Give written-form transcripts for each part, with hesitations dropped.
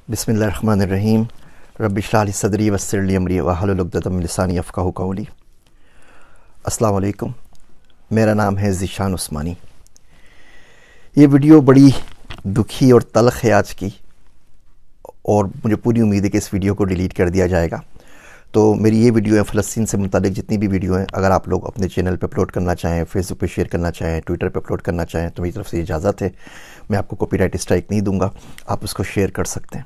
बिस्मिल्लाहिर्रहमानिर्रहीम। रब्बि इश्रह ली सदरी वयस्सिर ली अमरी वहलुल उक़दतम मिन लिसानी यफ़क़हू क़ौली। अस्सलाम वालेकुम, मेरा नाम है ज़ीशान उस्मानी। ये वीडियो बड़ी दुखी और तल्ख़ है आज की, और मुझे पूरी उम्मीद है कि इस वीडियो को डिलीट कर दिया जाएगा। तो मेरी ये वीडियो है फ़लस्तीन से मुतालिक जितनी भी वीडियो हैं, अगर आप लोग अपने चैनल पे अपलोड करना चाहें, फेसबुक पे शेयर करना चाहें, ट्विटर पे अपलोड करना चाहें, तो मेरी तरफ से इजाज़त है। मैं आपको कॉपीराइट स्ट्राइक नहीं दूंगा, आप उसको शेयर कर सकते हैं।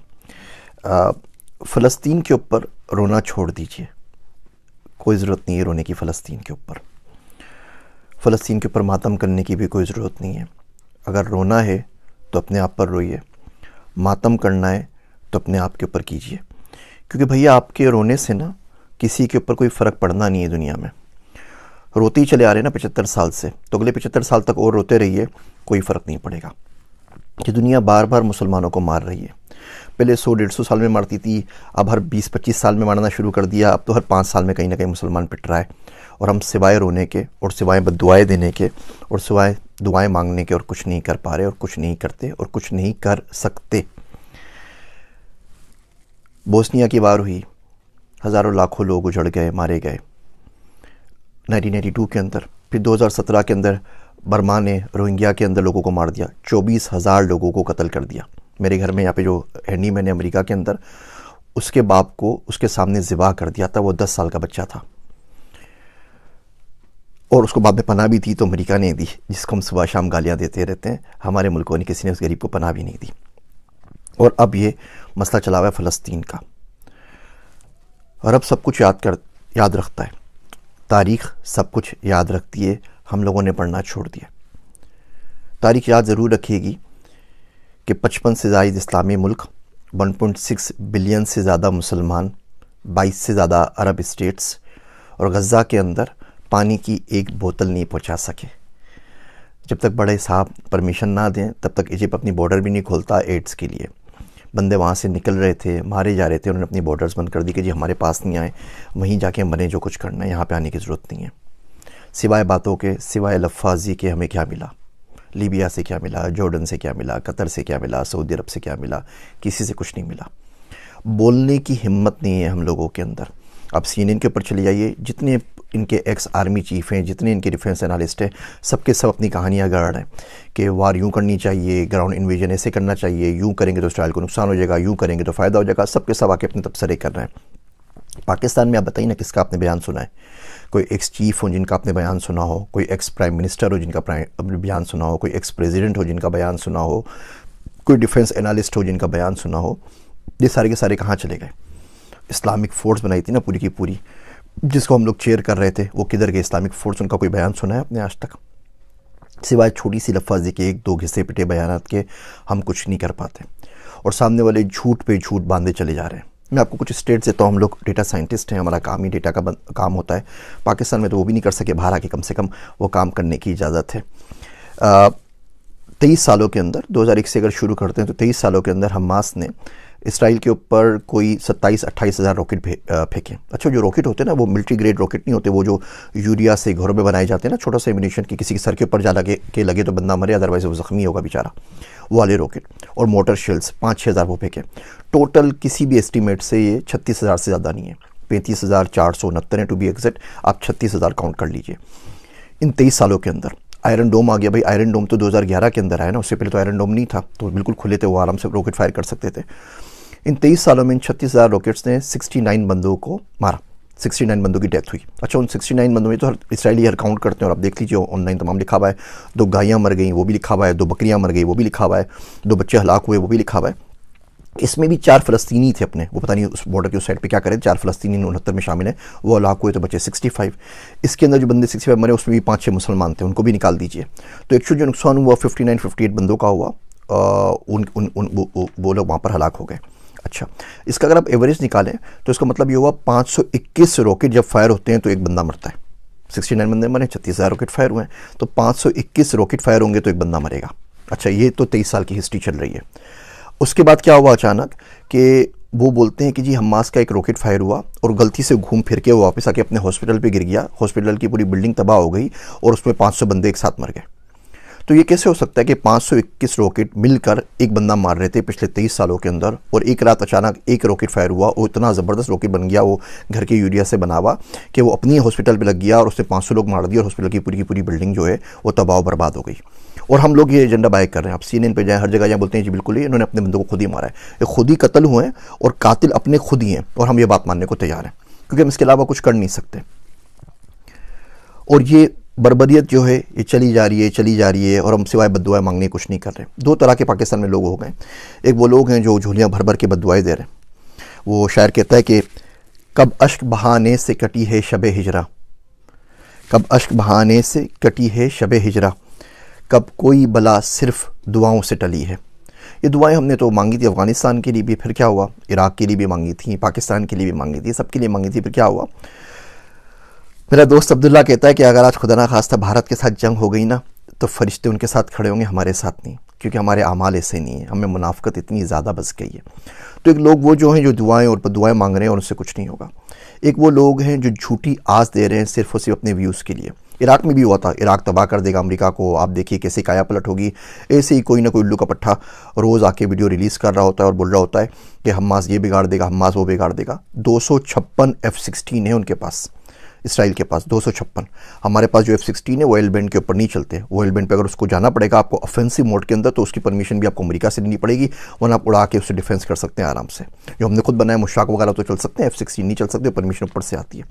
फ़लस्तीन के ऊपर रोना छोड़ दीजिए, कोई ज़रूरत नहीं है रोने की। फ़लस्तीन के ऊपर मातम करने की भी कोई ज़रूरत नहीं है। अगर रोना है तो अपने आप पर रोइए, मातम करना है तो अपने आप के ऊपर कीजिए, क्योंकि भैया आपके रोने से ना किसी के ऊपर कोई फ़र्क पड़ना नहीं है। दुनिया में रोते ही चले आ रहे हैं ना 75 साल से, तो अगले 75 साल तक और रोते रहिए, कोई फ़र्क नहीं पड़ेगा। कि दुनिया बार बार मुसलमानों को मार रही है। पहले 100-150 साल में मारती थी, अब हर 20-25 साल में मारना शुरू कर दिया। अब तो हर 5 साल में कहीं ना कहीं मुसलमान पिट रहा है, और हम सिवाय रोने के और सिवाय बद्दुआएं देने के और सिवाय दुआएं मांगने के और कुछ नहीं कर पा रहे, और कुछ नहीं करते और कुछ नहीं कर सकते। बोस्निया की वार हुई, हज़ारों लाखों लोग उजड़ गए, मारे गए 1992 के अंदर। फिर 2017 के अंदर बर्मा ने रोहिंग्या के अंदर लोगों को मार दिया, 24,000 लोगों को कत्ल कर दिया। मेरे घर में यहाँ पे जो हैंडी मैन है अमेरिका के अंदर, उसके बाप को उसके सामने ज़िबा कर दिया था। वो 10 साल का बच्चा था, और उसको बाद में पनाह भी थी तो अमेरिका ने दी, जिसको हम सुबह शाम गालियाँ देते रहते हैं। हमारे मुल्कों ने, किसी ने उस गरीब को पनाह भी नहीं दी। और अब ये मसला चला हुआ है फ़लस्तीन का। अरब सब कुछ याद रखता है, तारीख़ सब कुछ याद रखती है, हम लोगों ने पढ़ना छोड़ दिया। तारीख़ याद ज़रूर रखिएगी कि 55 से ज़ायद इस्लामी मुल्क, 1.6 बिलियन से ज़्यादा मुसलमान, 22 से ज़्यादा अरब स्टेट्स, और गज़ा के अंदर पानी की एक बोतल नहीं पहुंचा सके। जब तक बड़े साहब परमिशन ना दें तब तक इजिप्ट अपनी बॉर्डर भी नहीं खोलता एड्स के लिए। बंदे वहाँ से निकल रहे थे, मारे जा रहे थे, उन्होंने अपनी बॉर्डर्स बंद कर दी कि जी हमारे पास नहीं आए, वहीं जाके हम बने जो कुछ करना है, यहाँ पे आने की ज़रूरत नहीं है। सिवाय बातों के, सिवाय लफ्ज़ी के हमें क्या मिला? लीबिया से क्या मिला? जॉर्डन से क्या मिला? कतर से क्या मिला? सऊदी अरब से क्या मिला? किसी से कुछ नहीं मिला। बोलने की हिम्मत नहीं है हम लोगों के अंदर। अब CNN के ऊपर चले जाइए, जितने इनके एक्स आर्मी चीफ़ हैं, जितने इनके डिफेंस एनालिस्ट हैं, सबके सब अपनी कहानियाँ गढ़ रहे हैं कि वार यूँ करनी चाहिए, ग्राउंड इन्वेजन ऐसे करना चाहिए, यूँ करेंगे तो इसराइल को नुकसान हो जाएगा, यूँ करेंगे तो फ़ायदा हो जाएगा। सबके सब आके अपने तबसरे कर रहे हैं। पाकिस्तान में आप बताइए ना, किसका आपने बयान सुना है? कोई एक्स चीफ़ हो जिनका आपने बयान सुना हो, कोई एक्स प्राइम मिनिस्टर हो जिनका बयान सुना हो, कोई एक्स प्रेसिडेंट हो जिनका बयान सुना हो, कोई डिफेंस एनालिस्ट हो जिनका बयान सुना हो? ये सारे के सारे कहाँ चले गए? इस्लामिक फोर्स बनाई थी ना पूरी की पूरी, जिसको हम लोग चेयर कर रहे थे, वो किधर गए इस्लामिक फोर्स? उनका कोई बयान सुना है आपने आज तक? सिवाय छोटी सी लफ्ज़ी के, 1-2 घिसे पिटे बयानात के, हम कुछ नहीं कर पाते, और सामने वाले झूठ पे झूठ बांधे चले जा रहे हैं। मैं आपको कुछ स्टेट देता हूँ। हम लोग डेटा साइंटिस्ट हैं, हमारा काम ही डेटा का काम होता है। पाकिस्तान में तो वो भी नहीं कर सके, बाहर आके कम से कम वो काम करने की इजाज़त है। 23 सालों के अंदर, 2001 से अगर शुरू करते हैं तो 23 सालों के अंदर हमास ने इसराइल के ऊपर कोई 27-28 हज़ार रॉकेट फेंके। अच्छा, जो रॉकेट होते हैं ना, वो मिलिट्री ग्रेड रॉकेट नहीं होते, वो जो यूरिया से घरों में बनाए जाते हैं ना, छोटा सा एम्यूनिशन की, किसी के सर के ऊपर जा लगे तो बंदा मरे, अदरवाइज वो ज़ख्मी होगा बेचारा, वो वाले रॉकेट। और मोटर शेल्स 5-6 हज़ार वो फेंके। टोटल किसी भी एस्टीमेट से ये 36 हज़ार से ज़्यादा नहीं है, 35,469 है टू बी एग्जैक्ट। आप 36 हज़ार काउंट कर लीजिए इन 23 सालों के अंदर। आयरन डोम आ गया भाई। आयरन डोम तो 2011 के अंदर आया ना, उससे पहले तो आयरन डोम नहीं था, तो बिल्कुल खुले थे, वो आराम से रॉकेट फायर कर सकते थे। इन 23 सालों में इन 36,000 रॉकेट्स ने 69 बंदों को मारा, 69 बंदों की डेथ हुई। अच्छा, उन 69 बंदों में तो हर इसराइली हर काउंट करते हैं, और आप देख लीजिए ऑनलाइन तमाम लिखा हुआ है। 2 गायें मर गई वो भी लिखा हुआ है, 2 बकरियां मर गई वो भी लिखा हुआ है, 2 बच्चे हलाक हुए वो भी लिखा हुआ है। इसमें भी 4 फ़लस्तीनी थे अपने, वो पता नहीं उस बॉर्डर के उस साइड पे क्या करें। 4 फ़लस्तीनी 69 में शामिल है, वो हलाक हुए तो बचे 65। इसके अंदर जो बंदे 65 मरे, उसमें भी 5-6 मुसलमान थे, उनको भी निकाल दीजिए। तो एक्चुअली जो नुकसान हुआ 59-58 बंदों का हुआ। वो लोग वहाँ पर हलाक हो गए। अच्छा, इसका अगर आप एवरेज निकालें तो इसका मतलब ये हुआ 521 रॉकेट जब फायर होते हैं तो एक बंदा मरता है। 69 बंदे मरे, 36,000 रॉकेट फायर हुए हैं, तो 521 रॉकेट फायर होंगे तो एक बंदा मरेगा। अच्छा, ये तो 23 साल की हिस्ट्री चल रही है। उसके बाद क्या हुआ अचानक कि वो बोलते हैं कि जी हमास का एक रॉकेट फायर हुआ और गलती से घूम फिर के वो वापस आके अपने हॉस्पिटल पे गिर गया, हॉस्पिटल की पूरी बिल्डिंग तबाह हो गई और उसमें 500 बंदे एक साथ मर गए। तो ये कैसे हो सकता है कि 521 रॉकेट मिलकर एक बंदा मार रहे थे पिछले 23 सालों के अंदर, और एक रात अचानक एक रॉकेट फायर हुआ और इतना ज़बरदस्त रॉकेट बन गया, वो घर के यूरिया से बना हुआ, कि वो अपनी हॉस्पिटल पे लग गया और उससे 500 लोग मार दिए और हॉस्पिटल की पूरी बिल्डिंग जो है वो तबाह बर्बाद हो गई। और हम लोग ये एजेंडा बाय कर रहे हैं। आप CNN पे जाएं, हर जगह यहाँ बोलते हैं जी बिल्कुल ही इन्होंने अपने बंदों को खुद ही मारा है, ये खुद ही कत्ल हुए हैं और कातिल अपने खुद ही हैं, और हम ये बात मानने को तैयार हैं क्योंकि हम इसके अलावा कुछ कर नहीं सकते। और ये बर्बरियत जो है ये चली जा रही है और हम सिवाय बद्दुआएं मांगने कुछ नहीं कर रहे। दो तरह के पाकिस्तान में लोग हो गए। एक वो लोग हैं जो झोलियाँ भर भर के बद्दुआएं दे रहे हैं। वो शायर कहता है कि कब अश्क बहाने से कटी है शब हिजरा, कब अश्क बहाने से कटी है शब हिजरा, कब कोई बला सिर्फ दुआओं से टली है। ये दुआएं हमने तो मांगी थी अफ़गानिस्तान के लिए भी, फिर क्या हुआ, इराक़ के लिए भी मांगी थी, पाकिस्तान के लिए भी मांगी थी, सबके लिए मांगी थी, फिर क्या हुआ। मेरा दोस्त अब्दुल्ला कहता है कि अगर आज खुदा ना खास्ता भारत के साथ जंग हो गई ना, तो फरिश्ते उनके साथ खड़े होंगे, हमारे साथ नहीं, क्योंकि हमारे आमाल ऐसे नहीं है, हमें मुनाफ़कत इतनी ज़्यादा बस गई है। तो एक लोग वो जो हैं जो दुआएं और दुआएं मांग रहे हैं और उनसे कुछ नहीं होगा। एक वो लोग हैं जो झूठी आस दे रहे हैं सिर्फ और सिर्फ अपने व्यूज़ के लिए। इराक़ में भी हुआ था, इराक़ तबाह कर देगा अमेरिका को, आप देखिए कैसे काया पलट होगी। ऐसे ही कोई ना कोई उल्लू का पट्टा रोज़ आके वीडियो रिलीज़ कर रहा होता है और बोल रहा होता है कि हमास ये बिगाड़ देगा, हमास वो बिगाड़ देगा। 256 F-16 है उनके पास, इसराइल के पास 256। हमारे पास जो F-16 है वो एल बैंड के ऊपर नहीं चलते। वो एल बैंड पे अगर उसको जाना पड़ेगा आपको ऑफेंसिव मोड के अंदर, तो उसकी परमिशन भी आपको अमेरिका से लेनी पड़ेगी, वरना आप उड़ा के उससे डिफेंस कर सकते हैं आराम से। जो हमने खुद बनाया मुशाक वगैरह तो चल सकते हैं, F-16 नहीं चल सकते, परमिशन ऊपर से आती है।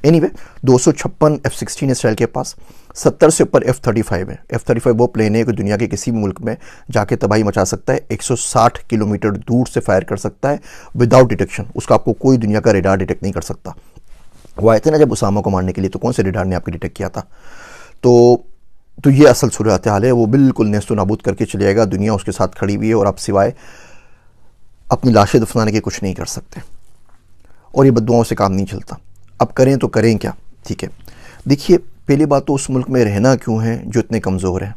एनीवे 256 F-16 इसराइल के पास, 70 से ऊपर F-35 है। F-35 वो प्लेन है कि दुनिया के किसी भी मुल्क में जाके तबाही मचा सकता है, 160 किलोमीटर दूर से फायर कर सकता है विदाउट डिटेक्शन। उसका आपको कोई दुनिया का रेडार डिटेक्ट नहीं कर सकता। वो आए थे ना जब उसामा को मारने के लिए, तो कौन से रेडार ने आपको डिटेक्ट किया था। तो ये असल सूरत हाल है। वो बिल्कुल नेस्तो नाबूद करके चले जाएगा, दुनिया उसके साथ खड़ी हुई है और आप सिवाय अपनी लाशें दफनाने के कुछ नहीं कर सकते। और ये बद्दुआओं से काम नहीं चलता। अब करें तो करें क्या, ठीक है। देखिए पहली बात तो उस मुल्क में रहना क्यों है जो इतने कमज़ोर हैं।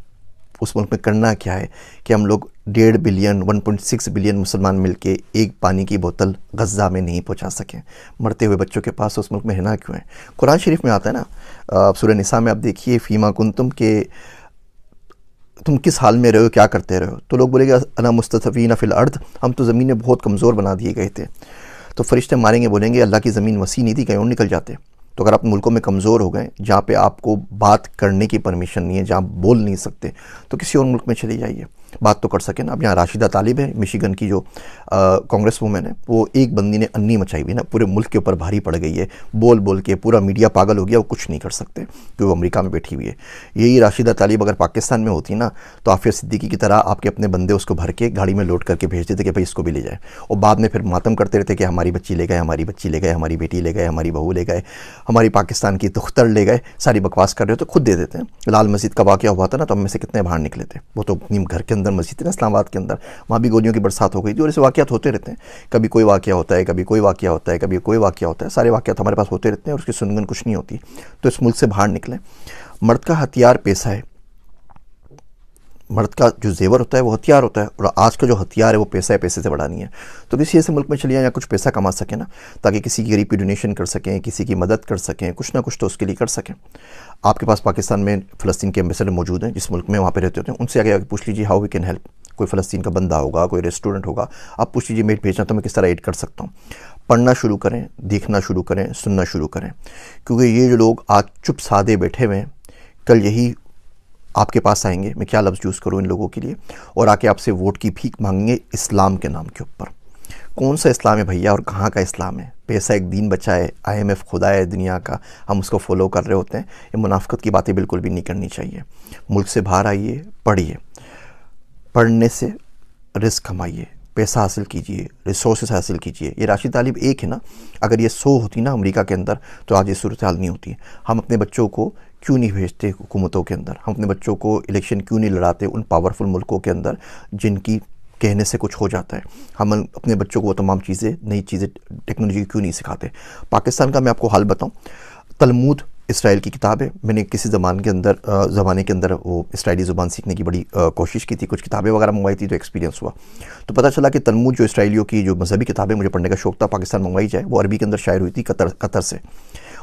उस मुल्क में करना क्या है कि हम लोग 1.5 बिलियन 1.6 बिलियन मुसलमान मिलके एक पानी की बोतल गज़ा में नहीं पहुंचा सकें। मरते हुए बच्चों के पास उस मुल्क में रहना क्यों है। कुरान शरीफ में आता है ना, सूरह निसा में आप देखिए, फ़ीमा कुंतुम के तुम किस हाल में रहे हो, क्या करते रहे हो। तो लोग बोलेंगे अना मुस्तफ़ीना फ़िल अर्द, हम तो ज़मीन में बहुत कमज़ोर बना दिए गए थे। तो फरिश्ते मारेंगे, बोलेंगे अल्लाह की ज़मीन वसी नहीं थी, कहीं और निकल जाते। तो अगर आप मुल्कों में कमज़ोर हो गए जहाँ पे आपको बात करने की परमिशन नहीं है, जहाँ बोल नहीं सकते, तो किसी और मुल्क में चले जाइए, बात तो कर सके ना। अब यहाँ राशिदा तालिब है, मिशिगन की जो कांग्रेस वूमेन है, वो एक बंदी ने अन्नी मचाई हुई ना, पूरे मुल्क के ऊपर भारी पड़ गई है, बोल बोल के पूरा मीडिया पागल हो गया। वो कुछ नहीं कर सकते क्योंकि वो अमेरिका में बैठी हुई है। यही राशिदा तालिब अगर पाकिस्तान में होती ना, तो आफिया सिद्दीकी की तरह आपके अपने बंदे उसको भर के गाड़ी में लोड करके भेज देते कि भाई इसको भी ले जाए, और बाद में फिर मातम करते रहते कि हमारी बच्ची ले गए, हमारी बच्ची ले गए, हमारी बेटी ले गए, हमारी बहू ले गए, हमारी पाकिस्तान की दुख्तर ले गए। सारी बकवास कर रहे हो तो खुद दे देते हैं। लाल मस्जिद का वाक़या हुआ था ना, तो हम में से कितने बाहर निकले थे। वो तो अपनी घर के अंदर मस्जिद है ना, इस्लामाबाद के अंदर, वहाँ भी गोलियों की बरसात हो गई थी। और ऐसे वाक़यात होते रहते हैं, कभी कोई वाक़या होता है, कभी कोई वाक़या होता है, कभी कोई वाक़या होता है। सारे वाक़यात हमारे पास होते रहते हैं और उसकी सुनगन कुछ नहीं होती। तो इस मुल्क से बाहर निकलें। मर्द का हथियार पैसा है, मर्द का जो जेवर होता है वो हथियार होता है, और आज का जो हथियार है वो पैसा है, पैसे से बड़ा नहीं है। तो किसी ऐसे मुल्क में चलिए या कुछ पैसा कमा सकें ना, ताकि किसी की गरीब की डोनेशन कर सकें, किसी की मदद कर सकें, कुछ ना कुछ तो उसके लिए कर सकें। आपके पास पाकिस्तान में फ़लस्तीन के एम्बेसडर मौजूद हैं, जिस मुल्क में वहाँ पे रहते होते हैं, उनसे आगे पूछ लीजिए हाउ वी कैन हेल्प। कोई फ़लस्तीन का बंदा होगा, कोई रेस्टोरेंट होगा, आप पूछ लीजिए मेट भेजना तो मैं किस तरह एड कर सकता हूँ। पढ़ना शुरू करें, देखना शुरू करें, सुनना शुरू करें, क्योंकि ये जो लोग आज चुप सादे बैठे हुए हैं, कल यही आपके पास आएंगे, मैं क्या लफ्ज़ यूज़ करूँ इन लोगों के लिए, और आके आपसे वोट की भीख मांगेंगे इस्लाम के नाम के ऊपर। कौन सा इस्लाम है भैया और कहाँ का इस्लाम है। पैसा एक दीन बचा है, IMF खुदा है दुनिया का, हम उसको फॉलो कर रहे होते हैं। ये मुनाफिकत की बातें बिल्कुल भी नहीं करनी चाहिए। मुल्क से बाहर आइए, पढ़िए, पढ़ने से रिस्क कमाइए, पैसा हासिल कीजिए, रिसोर्सेज हासिल कीजिए। ये राशिद तालिब एक है ना, अगर ये 100 होती ना अमेरिका के अंदर, तो आज ये सूरत हाल नहीं होती। हम अपने बच्चों को क्यों नहीं भेजते हुकूमतों के अंदर, हम अपने बच्चों को इलेक्शन क्यों नहीं लड़ाते उन पावरफुल मुल्कों के अंदर जिनकी कहने से कुछ हो जाता है। हम अपने बच्चों को वो तमाम चीज़ें, नई चीज़ें, टेक्नोलॉजी क्यों नहीं सिखाते। पाकिस्तान का मैं आपको हाल बताऊँ, तलमूद इसराइल की किताब है। मैंने किसी ज़माने के अंदर वो इसराइली ज़ुबान सीखने की बड़ी कोशिश की थी, कुछ किताबें वगैरह मंगवाई थी, तो एक्सपीरियंस हुआ। तो पता चला कि तलमूद जो इसराइलियों की जो मजहबी किताबें मुझे पढ़ने का शौक़ था, पाकिस्तान मंगवाई जाए, वो अरबी के अंदर शायर हुई थी कतर से।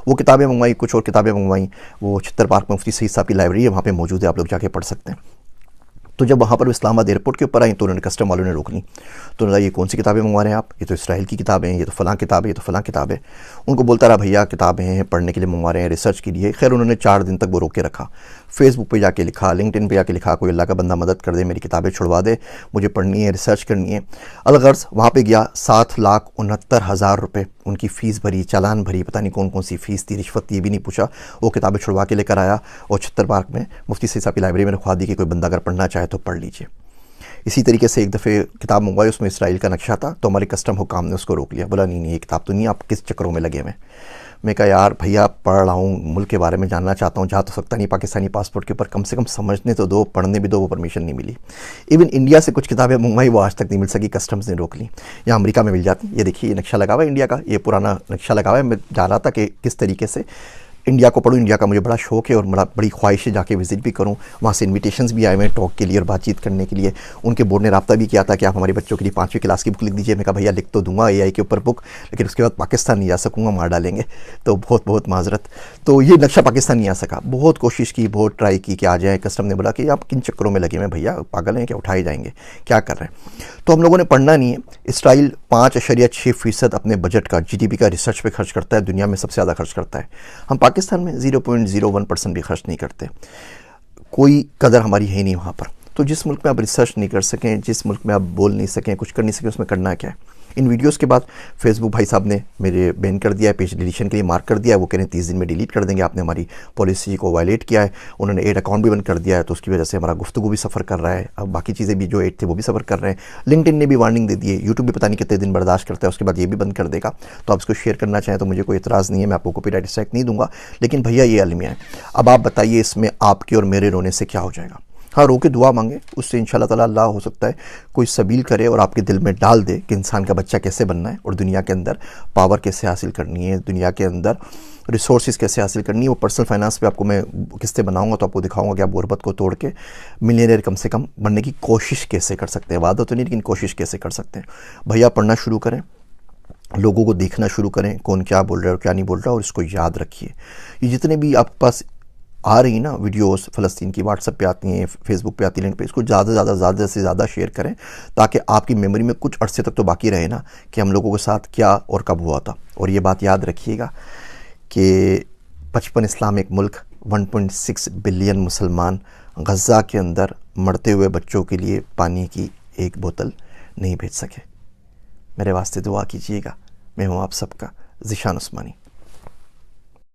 वो किताबें मंगवाई, कुछ और किताबें मंगवाई। वो छित्तर पार्क में मुफ्ती सईद साहब की लाइब्रेरी है, वहाँ पे मौजूद है, आप लोग जाके पढ़ सकते हैं। तो जब वहाँ पर इस्लामाबाद एयरपोर्ट के ऊपर आई तो उन्होंने कस्टम वालों ने रोक ली। तो उन्होंने ये कौन सी किताबें मंगवा रहे हैं आप, ये तो इसराइल की किताबें हैं, ये तो फ़लाँ किताब है, ये तो फ़लाँ किताब है। उनको बोलता रहा भैया किताबें हैं, पढ़ने के लिए मंगवा रहे हैं, रिसर्च के लिए। खैर उन्होंने 4 दिन तक वो रोक के रखा। फेसबुक पे जाके लिखा, लिंक्डइन पे जाके लिखा, कोई अल्लाह का बंदा मदद कर दे, मेरी किताबें छुड़वा दे, मुझे पढ़नी है, रिसर्च करनी है। अलगर्ज वहाँ पे गया, 7,69,000 रुपये उनकी फ़ीस भरी, चालान भरी, पता नहीं कौन कौन सी फ़ीस थी, रिश्वत ये भी नहीं पूछा। वो किताबें छुड़वा के लेकर आया और छत्तर पार्क में मुफ्ती सईद साहब की लाइब्रेरी में रखवा दी कि कोई बंदा अगर पढ़ना चाहे तो पढ़ लीजिए। इसी तरीके से एक दफ़े किताब मंगवाई, उसमें इसराइल का नक्शा था, तो हमारे कस्टम हुकाम ने उसको रोक लिया। बोला नहीं ये किताब तो नहीं, आप किस चक्करों में लगे हुए। मैं कहा यार भैया पढ़ रहा हूँ, मुल्क के बारे में जानना चाहता हूँ, जा तो सकता नहीं पाकिस्तानी पासपोर्ट के ऊपर, कम से कम समझने तो दो, पढ़ने भी दो। वो परमिशन नहीं मिली। इवन इंडिया से कुछ किताबें मंगवाई, वो आज तक नहीं मिल सकी, कस्टम्स ने रोक ली। यहाँ अमेरिका में मिल जाती। ये देखिए ये नक्शा लगा हुआ है इंडिया का, ये पुराना नक्शा लगा हुआ है। मैं जा रहा था कि किस तरीके से इंडिया को पढ़ूँ, इंडिया का मुझे बड़ा शौक़ है और बड़ी ख्वाहिश है जाके विज़िट भी करूँ। वहाँ से इन्विटेशंस भी आए हुए हैं टॉक के लिए और बातचीत करने के लिए। उनके बोर्ड ने रब्ता भी किया था कि आप हमारे बच्चों के लिए 5वीं क्लास की बुक लिख दीजिए। मैं कहा भैया लिख तो दूंगा AI के ऊपर बुक, लेकिन उसके बाद पाकिस्तान नहीं जा सकूँगा, मार डालेंगे, तो बहुत माजरत। तो ये नक्शा पाकिस्तान नहीं आ सका। बहुत कोशिश की, बहुत ट्राई की कि आ जाए। कस्टम ने बोला कि आप किन चक्करों में लगे हुए भैया, पागल हैं क्या, उठाए जाएंगे, क्या कर रहे हैं। तो हम लोगों ने पढ़ना नहीं है। इसराइल 5.6% अपने बजट का, GDP का रिसर्च पे खर्च करता है, दुनिया में सबसे ज़्यादा खर्च करता है। हम पाकिस्तान में 0.01% भी खर्च नहीं करते। कोई कदर हमारी है नहीं वहाँ पर। तो जिस मुल्क में आप रिसर्च नहीं कर सकें, जिस मुल्क में आप बोल नहीं सकें, कुछ कर नहीं सकें, उसमें करना क्या है। इन वीडियोस के बाद फेसबुक भाई साहब ने मेरे बैन कर दिया है, पेज डिलीशन के लिए मार्क कर दिया है। वो कह रहे हैं 30 दिन में डिलीट कर देंगे, आपने हमारी पॉलिसी को वायलेट किया है। उन्होंने 8 अकाउंट भी बंद कर दिया है, तो उसकी वजह से हमारा गुफ्तगू भी सफ़र कर रहा है। अब बाकी चीज़ें भी जो 8 थे वो भी सफ़र कर रहे हैं। लिंक्डइन ने भी वार्निंग दे दी है। यूट्यूब भी पता नहीं कितने दिन बर्दाश्त करता है, उसके बाद ये भी बंद कर देगा। तो आप इसको शेयर करना चाहें तो मुझे कोई एतराज़ नहीं है, मैं आपको कॉपीराइट स्ट्राइक नहीं दूंगा। लेकिन भैया ये अलमिया है। अब आप बताइए इसमें आपके और मेरे रोने से क्या हो जाएगा। हाँ, रो के दुआ मांगे, उससे इंशाल्लाह ताला अल्लाह हो सकता है कोई सबील करे और आपके दिल में डाल दे कि इंसान का बच्चा कैसे बनना है और दुनिया के अंदर पावर कैसे हासिल करनी है, दुनिया के अंदर रिसोर्सेज कैसे हासिल करनी है। वो पर्सनल फाइनेंस पे आपको मैं किस्तें बनाऊंगा तो आपको दिखाऊंगा कि आप गुरबत को तोड़ के मिलियनेयर कम से कम बनने की कोशिश कैसे कर सकते हैं। वादा तो नहीं, लेकिन कोशिश कैसे कर सकते हैं। भैया पढ़ना शुरू करें, लोगों को देखना शुरू करें, कौन क्या बोल रहा है और क्या नहीं बोल रहा, और इसको याद रखिए। ये जितने भी आपके पास आ रही ना वीडियोस फ़लस्तीन की, व्हाट्सएप पे आती हैं, फेसबुक पे आती हैं, लिंक पे, इसको ज़्यादा से ज़्यादा शेयर करें ताकि आपकी मेमोरी में कुछ अरसे तक तो बाकी रहे ना कि हम लोगों के साथ क्या और कब हुआ था। और ये बात याद रखिएगा कि 55 इस्लामिक मुल्क, 1.6 बिलियन मुसलमान गज़ा के अंदर मरते हुए बच्चों के लिए पानी की एक बोतल नहीं भेज सके। मेरे वास्ते दुआ कीजिएगा। मैं हूँ आप सबका ज़ीशान उस्मानी।